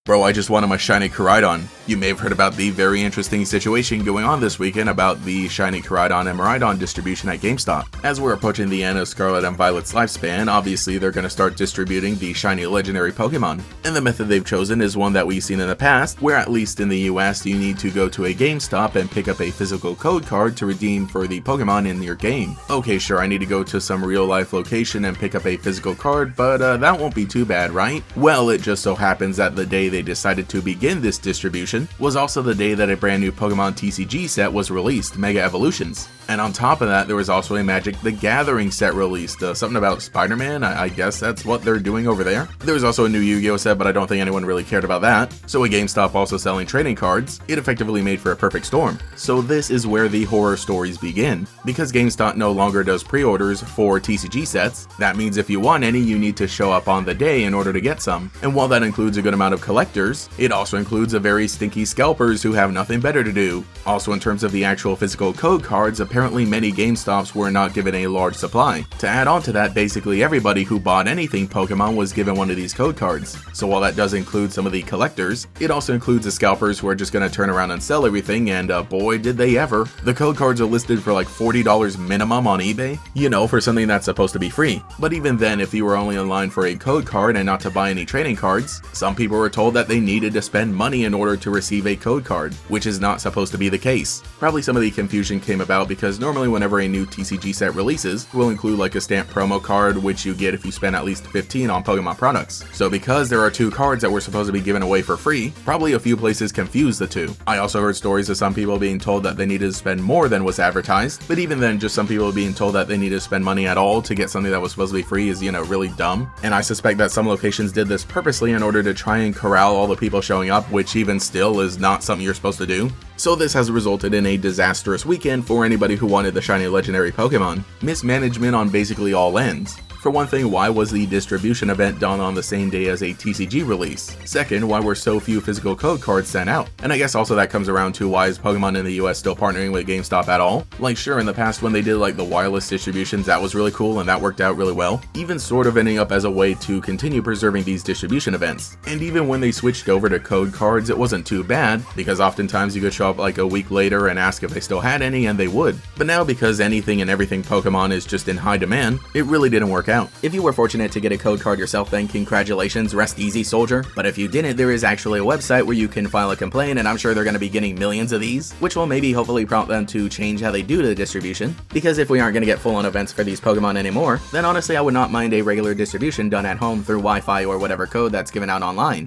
Bro, I just wanted my shiny Koraidon. You may have heard about the very interesting situation going on this weekend about the shiny Koraidon and Miraidon distribution at GameStop. As we're approaching the end of Scarlet and Violet's lifespan, obviously they're going to start distributing the shiny legendary Pokemon. And the method they've chosen is one that we've seen in the past, where at least in the US you need to go to a GameStop and pick up a physical code card to redeem for the Pokemon in your game. Okay, sure, I need to go to some real life location and pick up a physical card, but that won't be too bad, right? Well, it just so happens that the day they decided to begin this distribution was also the day that a brand new Pokemon TCG set was released, Mega Evolutions. And on top of that, there was also a Magic the Gathering set released, something about Spider-Man, I guess that's what they're doing over there. There was also a new Yu-Gi-Oh set, but I don't think anyone really cared about that. So with GameStop also selling trading cards, it effectively made for a perfect storm. So this is where the horror stories begin. Because GameStop no longer does pre-orders for TCG sets, that means if you want any, you need to show up on the day in order to get some. And while that includes a good amount of collectors, it also includes a very stinky scalpers who have nothing better to do. Also, in terms of the actual physical code cards, apparently many GameStops were not given a large supply. To add on to that, basically everybody who bought anything Pokemon was given one of these code cards. So while that does include some of the collectors, it also includes the scalpers who are just going to turn around and sell everything, and boy did they ever. The code cards are listed for like $40 minimum on eBay, you know, for something that's supposed to be free. But even then, if you were only in line for a code card and not to buy any trading cards, some people were told that they needed to spend money in order to receive a code card, which is not supposed to be the case. Probably some of the confusion came about because normally whenever a new TCG set releases, will include like a stamped promo card, which you get if you spend at least 15 on Pokemon products. So because there are two cards that were supposed to be given away for free, probably a few places confused the two. I also heard stories of some people being told that they needed to spend more than was advertised, but even then, just some people being told that they needed to spend money at all to get something that was supposed to be free is, you know, really dumb. And I suspect that some locations did this purposely in order to try and corral all the people showing up, which even still is not something you're supposed to do. So this has resulted in a disastrous weekend for anybody who wanted the shiny legendary Pokemon. Mismanagement on basically all ends. For one thing, why was the distribution event done on the same day as a TCG release? Second, why were so few physical code cards sent out? And I guess also that comes around to why is Pokemon in the US still partnering with GameStop at all? Like sure, in the past when they did like the wireless distributions, that was really cool and that worked out really well, even sort of ending up as a way to continue preserving these distribution events. And even when they switched over to code cards, it wasn't too bad, because oftentimes you could show up like a week later and ask if they still had any, and they would. But now, because anything and everything Pokemon is just in high demand, it really didn't work out. If you were fortunate to get a code card yourself, then congratulations, rest easy, soldier. But if you didn't, there is actually a website where you can file a complaint, and I'm sure they're going to be getting millions of these, which will maybe hopefully prompt them to change how they do the distribution. Because if we aren't going to get full-on events for these Pokemon anymore, then honestly I would not mind a regular distribution done at home through Wi-Fi or whatever code that's given out online.